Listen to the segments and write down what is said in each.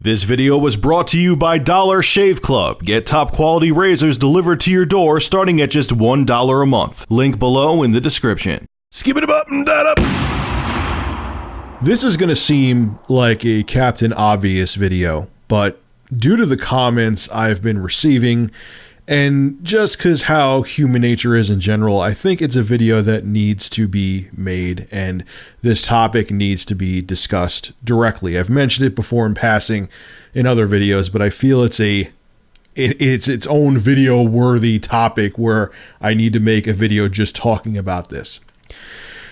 This video was brought to you by Dollar Shave Club. Get top quality razors delivered to your door starting at just $1 a month. Link below in the description. Skip it up and that up. This is going to seem like a Captain Obvious video, but due to the comments I've been receiving, and just because how human nature is in general, I think it's a video that needs to be made, and this topic needs to be discussed directly. I've mentioned it before in passing in other videos, but I feel it's its own video-worthy topic where I need to make a video just talking about this.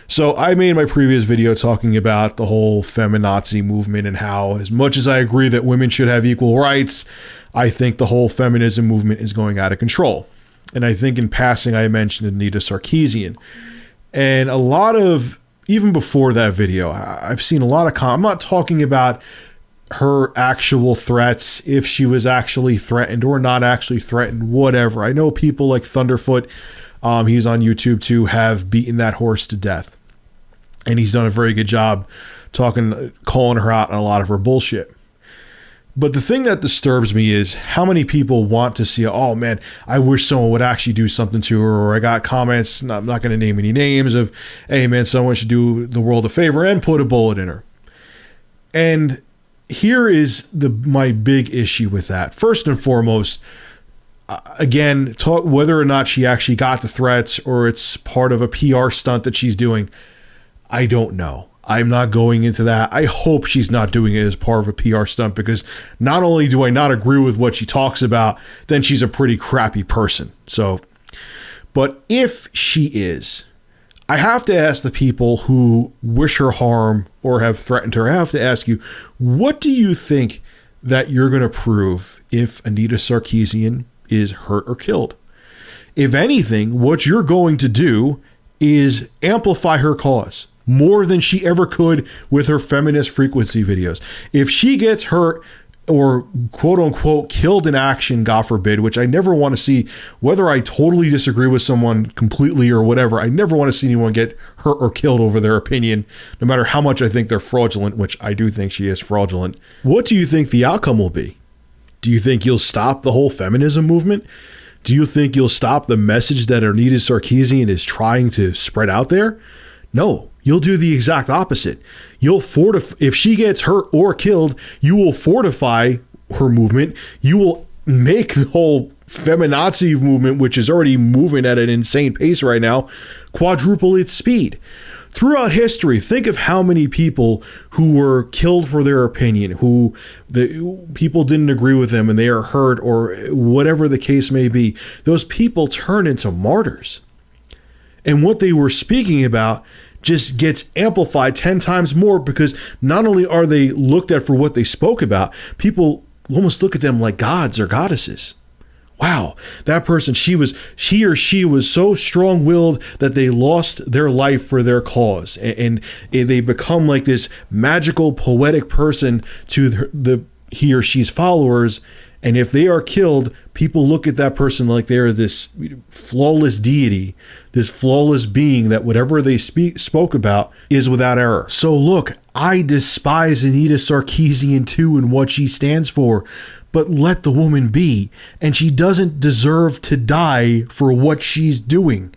So I made my previous video talking about the whole feminazi movement and how, as much as I agree that women should have equal rights, I think the whole feminism movement is going out of control. And I think in passing, I mentioned Anita Sarkeesian. And a lot of, even before that video, I've seen a lot of I'm not talking about her actual threats, if she was actually threatened or not actually threatened, whatever. I know people like Thunderfoot, he's on YouTube too, have beaten that horse to death. And he's done a very good job calling her out on a lot of her bullshit. But the thing that disturbs me is how many people want to see, oh man, I wish someone would actually do something to her. Or I got comments, I'm not going to name any names, of, hey man, someone should do the world a favor and put a bullet in her. And here is my big issue with that. First and foremost, again, talk whether or not she actually got the threats or it's part of a PR stunt that she's doing, I don't know. I'm not going into that. I hope she's not doing it as part of a PR stunt, because not only do I not agree with what she talks about, then she's a pretty crappy person. So, but if she is, I have to ask the people who wish her harm or have threatened her, I have to ask you, what do you think that you're going to prove if Anita Sarkeesian is hurt or killed? If anything, what you're going to do is amplify her cause more than she ever could with her feminist frequency videos. If she gets hurt or quote unquote killed in action, God forbid, which I never want to see, whether I totally disagree with someone completely or whatever, I never want to see anyone get hurt or killed over their opinion, no matter how much I think they're fraudulent, which I do think she is fraudulent. What do you think the outcome will be? Do you think you'll stop the whole feminism movement? Do you think you'll stop the message that Anita Sarkeesian is trying to spread out there? No, you'll do the exact opposite. You'll if she gets hurt or killed, you will fortify her movement. You will make the whole feminazi movement, which is already moving at an insane pace right now, quadruple its speed. Throughout history, think of how many people who were killed for their opinion, who the people didn't agree with them and they are hurt or whatever the case may be. Those people turn into martyrs. And what they were speaking about just gets amplified 10 times more, because not only are they looked at for what they spoke about, people almost look at them like gods or goddesses. Wow, that person, he or she was so strong-willed that they lost their life for their cause. And they become like this magical, poetic person to he or she's followers. And if they are killed, people look at that person like they're this flawless deity, this flawless being that whatever they spoke about is without error. So look, I despise Anita Sarkeesian too and what she stands for, but let the woman be. And she doesn't deserve to die for what she's doing.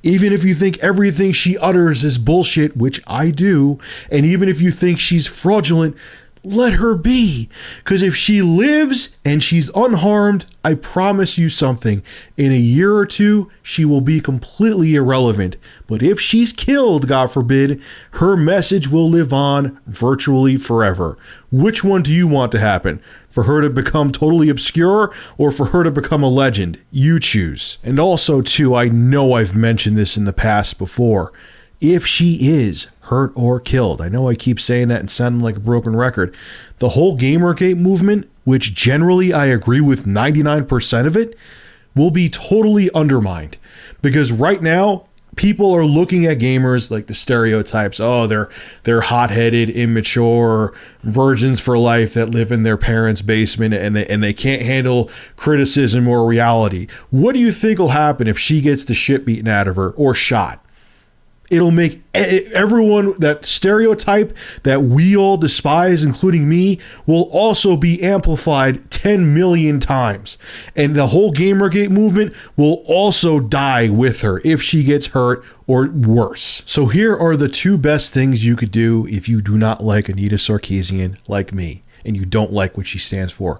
Even if you think everything she utters is bullshit, which I do, and even if you think she's fraudulent, let her be. Because if she lives and she's unharmed, I promise you something. In a year or two, she will be completely irrelevant. But if she's killed, God forbid, her message will live on virtually forever. Which one do you want to happen? For her to become totally obscure or for her to become a legend? You choose. And also, too, I know I've mentioned this in the past before. If she is hurt or killed, I know I keep saying that and sounding like a broken record, the whole Gamergate movement, which generally I agree with 99% of it, will be totally undermined. Because right now, people are looking at gamers like the stereotypes. Oh, they're hot-headed, immature, virgins for life that live in their parents' basement and they can't handle criticism or reality. What do you think will happen if she gets the shit beaten out of her or shot? It'll make everyone, that stereotype that we all despise, including me, will also be amplified 10 million times. And the whole Gamergate movement will also die with her if she gets hurt or worse. So here are the two best things you could do if you do not like Anita Sarkeesian like me and you don't like what she stands for.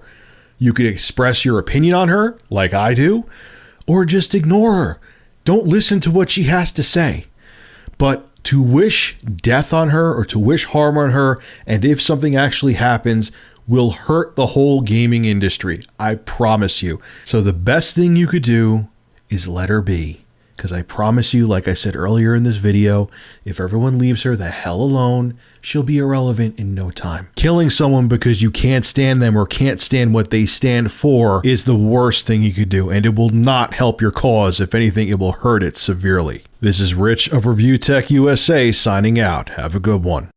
You could express your opinion on her like I do, or just ignore her. Don't listen to what she has to say. But to wish death on her or to wish harm on her, and if something actually happens, will hurt the whole gaming industry. I promise you. So the best thing you could do is let her be. Because I promise you, like I said earlier in this video, if everyone leaves her the hell alone, she'll be irrelevant in no time. Killing someone because you can't stand them or can't stand what they stand for is the worst thing you could do, and it will not help your cause. If anything, it will hurt it severely. This is Rich of Review Tech USA signing out. Have a good one.